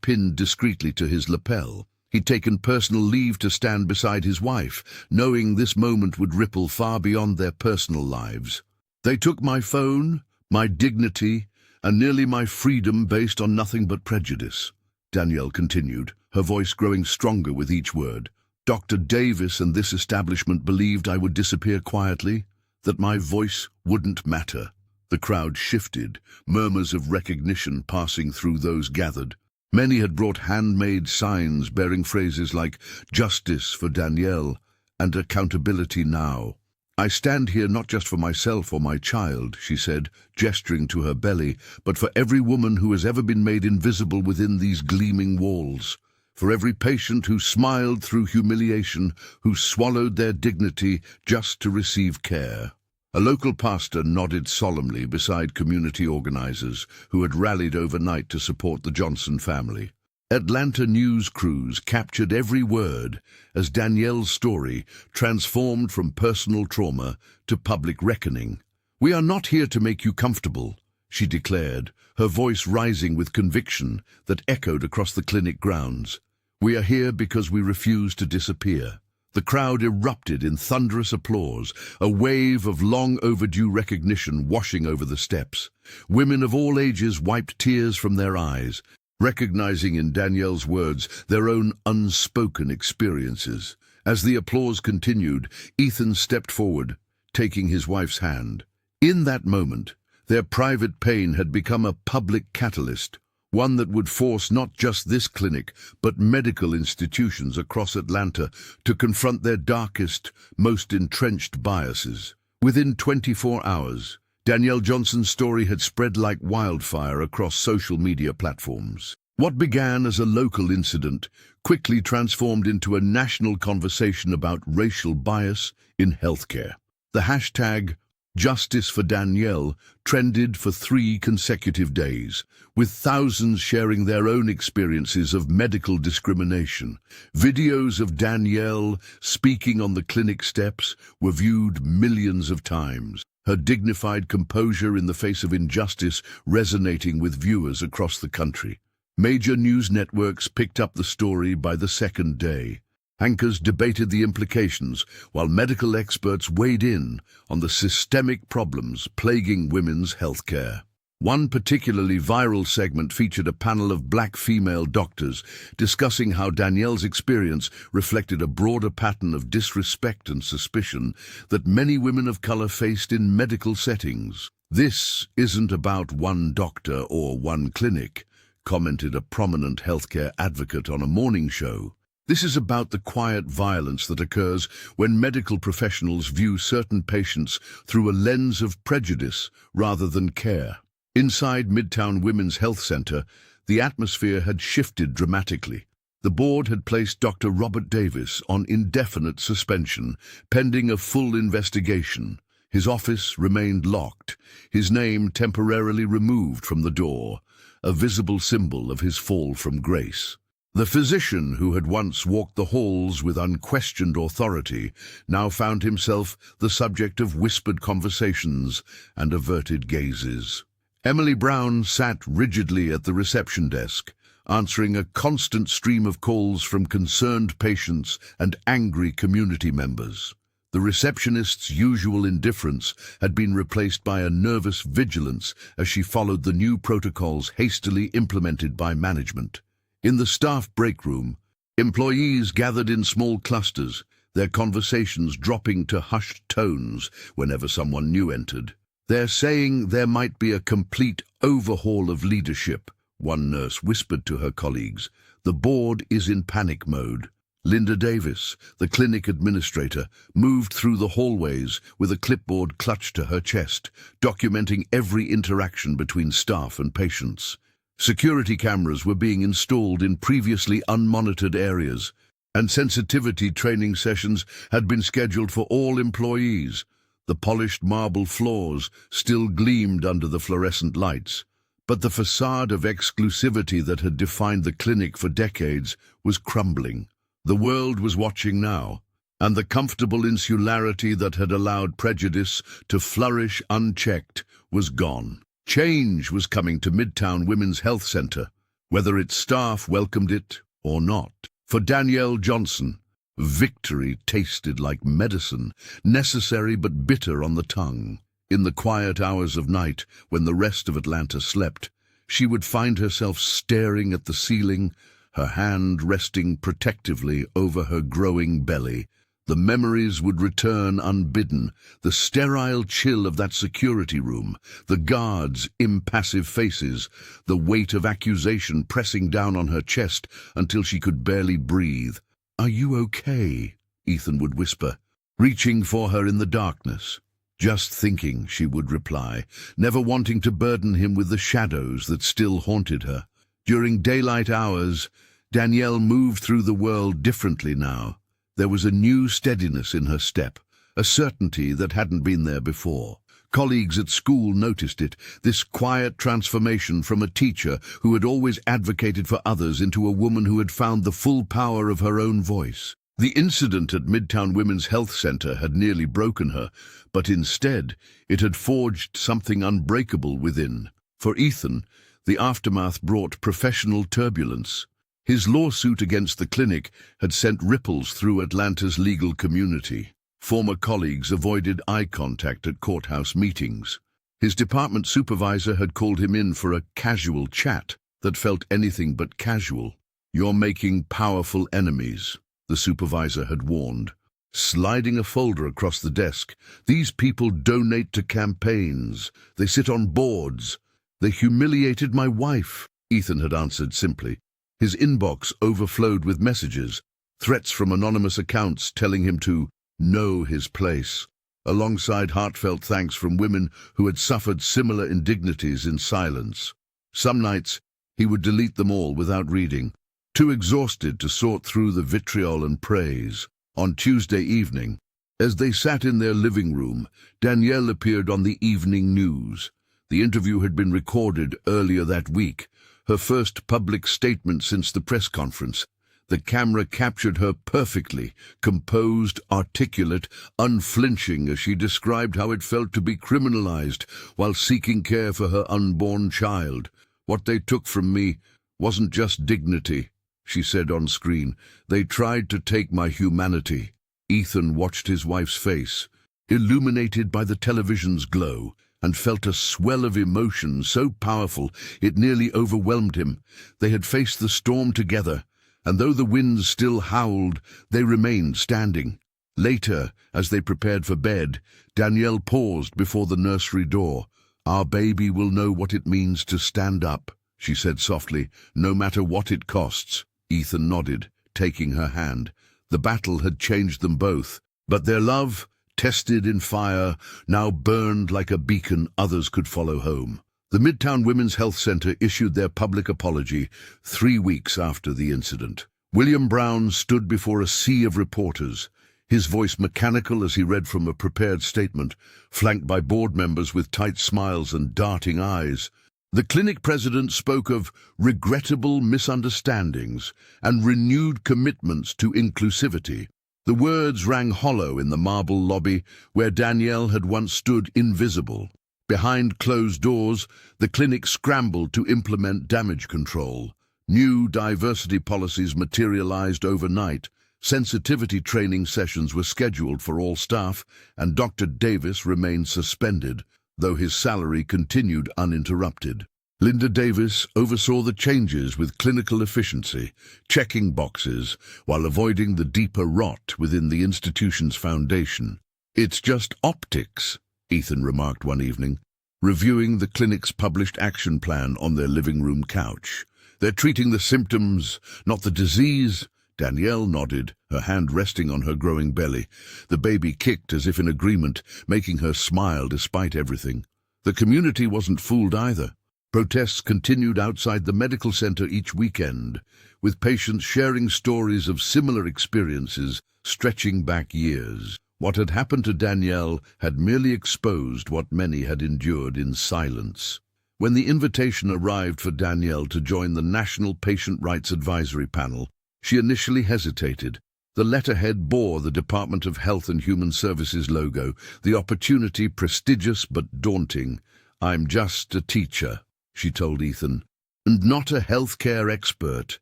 S1: pinned discreetly to his lapel. He'd taken personal leave to stand beside his wife, knowing this moment would ripple far beyond their personal lives. "They took my phone, my dignity, and nearly my freedom based on nothing but prejudice," Danielle continued, her voice growing stronger with each word. "Dr. Davis and this establishment believed I would disappear quietly, that my voice wouldn't matter." The crowd shifted, murmurs of recognition passing through those gathered. Many had brought handmade signs bearing phrases like "Justice for Danielle" and "Accountability now." "I stand here not just for myself or my child," she said, gesturing to her belly, "but for every woman who has ever been made invisible within these gleaming walls. For every patient who smiled through humiliation, who swallowed their dignity just to receive care." A local pastor nodded solemnly beside community organizers who had rallied overnight to support the Johnson family. Atlanta news crews captured every word as Danielle's story transformed from personal trauma to public reckoning. "We are not here to make you comfortable," she declared, her voice rising with conviction that echoed across the clinic grounds. "We are here because we refuse to disappear." The crowd erupted in thunderous applause, a wave of long overdue recognition washing over the steps. Women of all ages wiped tears from their eyes, recognizing in Danielle's words their own unspoken experiences. As the applause continued, Ethan stepped forward, taking his wife's hand. In that moment, their private pain had become a public catalyst, one that would force not just this clinic, but medical institutions across Atlanta to confront their darkest, most entrenched biases. Within 24 hours, Danielle Johnson's story had spread like wildfire across social media platforms. What began as a local incident quickly transformed into a national conversation about racial bias in healthcare. The hashtag Justice for Danielle trended for 3 consecutive days, with thousands sharing their own experiences of medical discrimination. Videos of Danielle speaking on the clinic steps were viewed millions of times, her dignified composure in the face of injustice resonating with viewers across the country. Major news networks picked up the story by the second day. Anchors debated the implications, while medical experts weighed in on the systemic problems plaguing women's health care. One particularly viral segment featured a panel of black female doctors discussing how Danielle's experience reflected a broader pattern of disrespect and suspicion that many women of color faced in medical settings. "This isn't about one doctor or one clinic," commented a prominent healthcare advocate on a morning show. "This is about the quiet violence that occurs when medical professionals view certain patients through a lens of prejudice rather than care." Inside Midtown Women's Health Center, the atmosphere had shifted dramatically. The board had placed Dr. Robert Davis on indefinite suspension, pending a full investigation. His office remained locked, his name temporarily removed from the door, a visible symbol of his fall from grace. The physician who had once walked the halls with unquestioned authority now found himself the subject of whispered conversations and averted gazes. Emily Brown sat rigidly at the reception desk, answering a constant stream of calls from concerned patients and angry community members. The receptionist's usual indifference had been replaced by a nervous vigilance as she followed the new protocols hastily implemented by management. In the staff break room, employees gathered in small clusters, their conversations dropping to hushed tones whenever someone new entered. "They're saying there might be a complete overhaul of leadership," one nurse whispered to her colleagues. "The board is in panic mode." Linda Davis, the clinic administrator, moved through the hallways with a clipboard clutched to her chest, documenting every interaction between staff and patients. Security cameras were being installed in previously unmonitored areas, and sensitivity training sessions had been scheduled for all employees. The polished marble floors still gleamed under the fluorescent lights, but the facade of exclusivity that had defined the clinic for decades was crumbling. The world was watching now, and the comfortable insularity that had allowed prejudice to flourish unchecked was gone. Change was coming to Midtown Women's Health Center, whether its staff welcomed it or not. For Danielle Johnson, victory tasted like medicine, necessary but bitter on the tongue. In the quiet hours of night, when the rest of Atlanta slept, she would find herself staring at the ceiling, her hand resting protectively over her growing belly. The memories would return unbidden, the sterile chill of that security room, the guards' impassive faces, the weight of accusation pressing down on her chest until she could barely breathe. "Are you okay?" Ethan would whisper, reaching for her in the darkness. "Just thinking," she would reply, never wanting to burden him with the shadows that still haunted her. During daylight hours, Danielle moved through the world differently now. There was a new steadiness in her step, a certainty that hadn't been there before. Colleagues at school noticed it, this quiet transformation from a teacher who had always advocated for others into a woman who had found the full power of her own voice. The incident at Midtown Women's Health Center had nearly broken her, but instead it had forged something unbreakable within. For Ethan, the aftermath brought professional turbulence. His lawsuit against the clinic had sent ripples through Atlanta's legal community. Former colleagues avoided eye contact at courthouse meetings. His department supervisor had called him in for a casual chat that felt anything but casual. "You're making powerful enemies," the supervisor had warned, sliding a folder across the desk. "These people donate to campaigns. They sit on boards. They humiliated my wife," Ethan had answered simply. His inbox overflowed with messages, threats from anonymous accounts telling him to know his place, alongside heartfelt thanks from women who had suffered similar indignities in silence. Some nights, he would delete them all without reading, too exhausted to sort through the vitriol and praise. On Tuesday evening, as they sat in their living room, Danielle appeared on the evening news. The interview had been recorded earlier that week, her first public statement since the press conference. The camera captured her perfectly, composed, articulate, unflinching as she described how it felt to be criminalized while seeking care for her unborn child. "What they took from me wasn't just dignity," she said on screen. "They tried to take my humanity." Ethan watched his wife's face, illuminated by the television's glow, and felt a swell of emotion so powerful it nearly overwhelmed him. They had faced the storm together, and though the winds still howled, they remained standing. Later, as they prepared for bed, Danielle paused before the nursery door. "Our baby will know what it means to stand up," she said softly, "no matter what it costs." Ethan nodded, taking her hand. The battle had changed them both, but their love, tested in fire, now burned like a beacon others could follow home. The Midtown Women's Health Center issued their public apology 3 weeks after the incident. William Brown stood before a sea of reporters, his voice mechanical as he read from a prepared statement, flanked by board members with tight smiles and darting eyes. The clinic president spoke of regrettable misunderstandings and renewed commitments to inclusivity. The words rang hollow in the marble lobby where Danielle had once stood invisible. Behind closed doors, the clinic scrambled to implement damage control. New diversity policies materialized overnight. Sensitivity training sessions were scheduled for all staff, and Dr. Davis remained suspended, though his salary continued uninterrupted. Linda Davis oversaw the changes with clinical efficiency, checking boxes while avoiding the deeper rot within the institution's foundation. "It's just optics," Ethan remarked one evening, reviewing the clinic's published action plan on their living room couch. "They're treating the symptoms, not the disease." Danielle nodded, her hand resting on her growing belly. The baby kicked as if in agreement, making her smile despite everything. The community wasn't fooled either. Protests continued outside the medical center each weekend, with patients sharing stories of similar experiences stretching back years. What had happened to Danielle had merely exposed what many had endured in silence. When the invitation arrived for Danielle to join the National Patient Rights Advisory Panel, she initially hesitated. The letterhead bore the Department of Health and Human Services logo, the opportunity prestigious but daunting. "I'm just a teacher," she told Ethan, "and not a healthcare expert."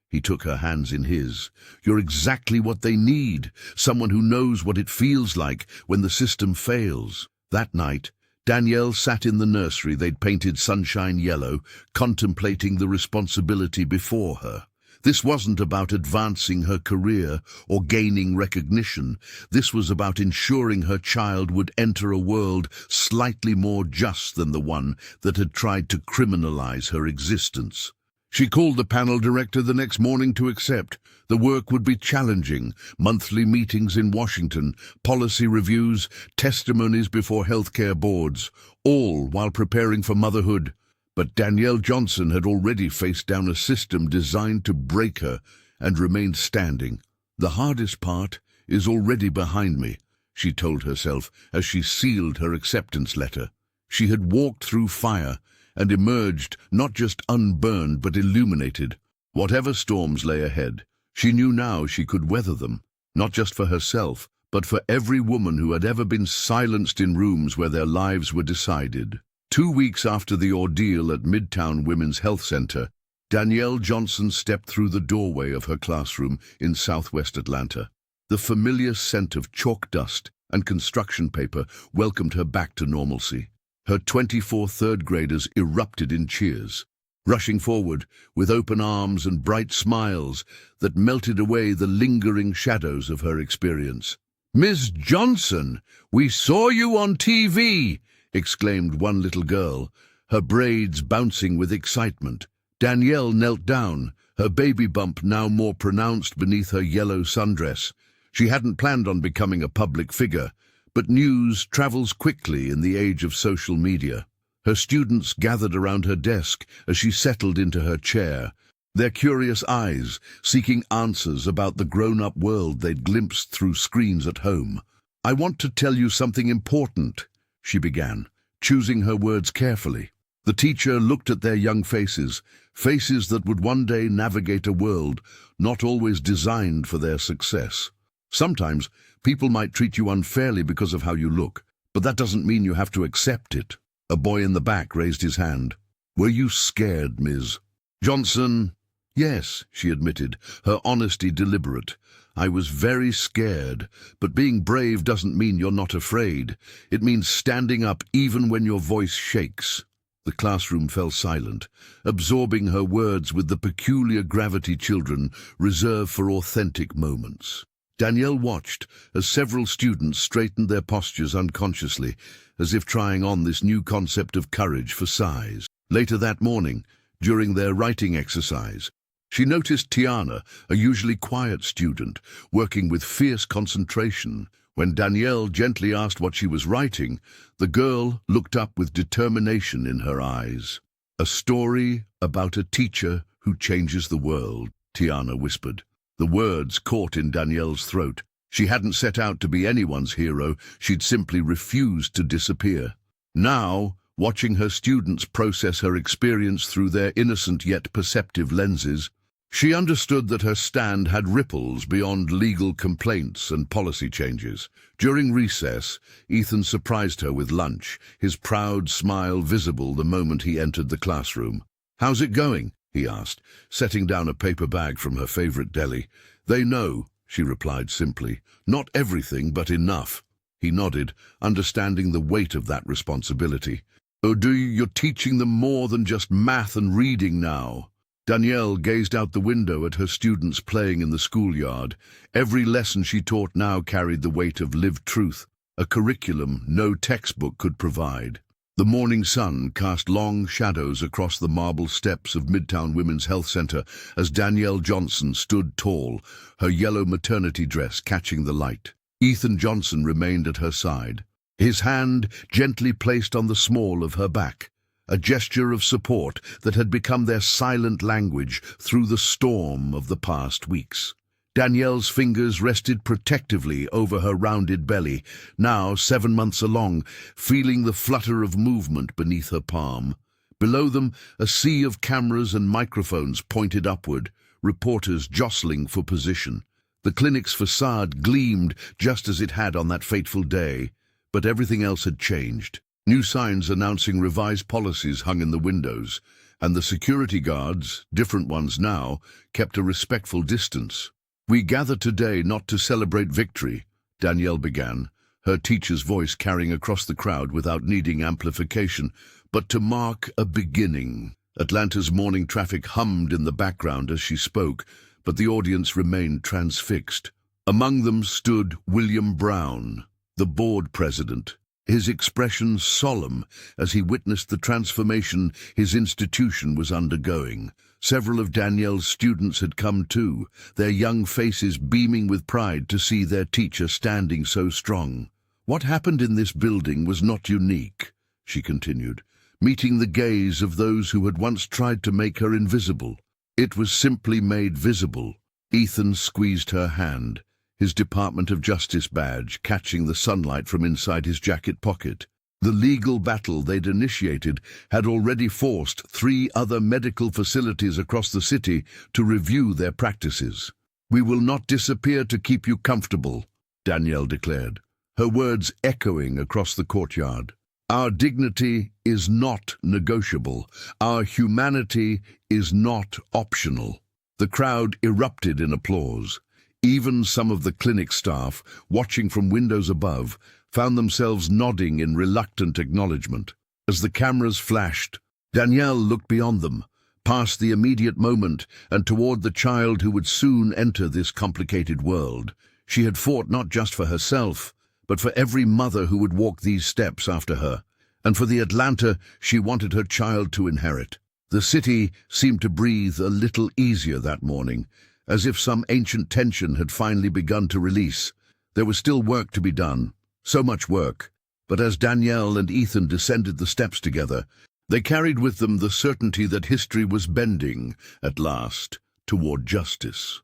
S1: He took her hands in his. "You're exactly what they need, someone who knows what it feels like when the system fails." That night, Danielle sat in the nursery they'd painted sunshine yellow, contemplating the responsibility before her. This wasn't about advancing her career or gaining recognition. This was about ensuring her child would enter a world slightly more just than the one that had tried to criminalize her existence. She called the panel director the next morning to accept. The work would be challenging: monthly meetings in Washington, policy reviews, testimonies before healthcare boards, all while preparing for motherhood. But Danielle Johnson had already faced down a system designed to break her and remained standing. "The hardest part is already behind me," she told herself as she sealed her acceptance letter. She had walked through fire and emerged not just unburned but illuminated. Whatever storms lay ahead, she knew now she could weather them, not just for herself, but for every woman who had ever been silenced in rooms where their lives were decided. 2 weeks after the ordeal at Midtown Women's Health Center, Danielle Johnson stepped through the doorway of her classroom in southwest Atlanta. The familiar scent of chalk dust and construction paper welcomed her back to normalcy. Her 24 third graders erupted in cheers, rushing forward with open arms and bright smiles that melted away the lingering shadows of her experience. "Miss Johnson, we saw you on TV!" exclaimed one little girl, her braids bouncing with excitement. Danielle knelt down, her baby bump now more pronounced beneath her yellow sundress. She hadn't planned on becoming a public figure, but news travels quickly in the age of social media. Her students gathered around her desk as she settled into her chair, their curious eyes seeking answers about the grown-up world they'd glimpsed through screens at home. "I want to tell you something important," she began, choosing her words carefully. The teacher looked at their young faces, faces that would one day navigate a world not always designed for their success. "Sometimes people might treat you unfairly because of how you look, but that doesn't mean you have to accept it." A boy in the back raised his hand. "Were you scared, Ms. Johnson?" "Yes," she admitted, her honesty deliberate. "I was very scared, but being brave doesn't mean you're not afraid. It means standing up even when your voice shakes." The classroom fell silent, absorbing her words with the peculiar gravity children reserve for authentic moments. Danielle watched as several students straightened their postures unconsciously, as if trying on this new concept of courage for size. Later that morning, during their writing exercise, she noticed Tiana, a usually quiet student, working with fierce concentration. When Danielle gently asked what she was writing, the girl looked up with determination in her eyes. "A story about a teacher who changes the world," Tiana whispered. The words caught in Danielle's throat. She hadn't set out to be anyone's hero, she'd simply refused to disappear. Now, watching her students process her experience through their innocent yet perceptive lenses, she understood that her stand had ripples beyond legal complaints and policy changes. During recess, Ethan surprised her with lunch, his proud smile visible the moment he entered the classroom. "How's it going?" he asked, setting down a paper bag from her favorite deli. "They know," she replied simply. "Not everything, but enough." He nodded, understanding the weight of that responsibility. "Oh, you're teaching them more than just math and reading now?" Danielle gazed out the window at her students playing in the schoolyard. Every lesson she taught now carried the weight of lived truth, a curriculum no textbook could provide. The morning sun cast long shadows across the marble steps of Midtown Women's Health Center as Danielle Johnson stood tall, her yellow maternity dress catching the light. Ethan Johnson remained at her side, his hand gently placed on the small of her back, a gesture of support that had become their silent language through the storm of the past weeks. Danielle's fingers rested protectively over her rounded belly, now 7 months along, feeling the flutter of movement beneath her palm. Below them, a sea of cameras and microphones pointed upward, reporters jostling for position. The clinic's facade gleamed just as it had on that fateful day, but everything else had changed. New signs announcing revised policies hung in the windows, and the security guards, different ones now, kept a respectful distance. "We gather today not to celebrate victory," Danielle began, her teacher's voice carrying across the crowd without needing amplification, "but to mark a beginning." Atlanta's morning traffic hummed in the background as she spoke, but the audience remained transfixed. Among them stood William Brown, the board president, his expression solemn as he witnessed the transformation his institution was undergoing. Several of Danielle's students had come too, their young faces beaming with pride to see their teacher standing so strong. "What happened in this building was not unique," she continued, meeting the gaze of those who had once tried to make her invisible. "It was simply made visible." Ethan squeezed her hand, his Department of Justice badge catching the sunlight from inside his jacket pocket. The legal battle they'd initiated had already forced 3 other medical facilities across the city to review their practices. "We will not disappear to keep you comfortable," Danielle declared, her words echoing across the courtyard. "Our dignity is not negotiable. Our humanity is not optional." The crowd erupted in applause. Even some of the clinic staff, watching from windows above, found themselves nodding in reluctant acknowledgement. As the cameras flashed, Danielle looked beyond them, past the immediate moment and toward the child who would soon enter this complicated world. She had fought not just for herself, but for every mother who would walk these steps after her, and for the Atlanta she wanted her child to inherit. The city seemed to breathe a little easier that morning, as if some ancient tension had finally begun to release. There was still work to be done, so much work, but as Danielle and Ethan descended the steps together, they carried with them the certainty that history was bending, at last, toward justice.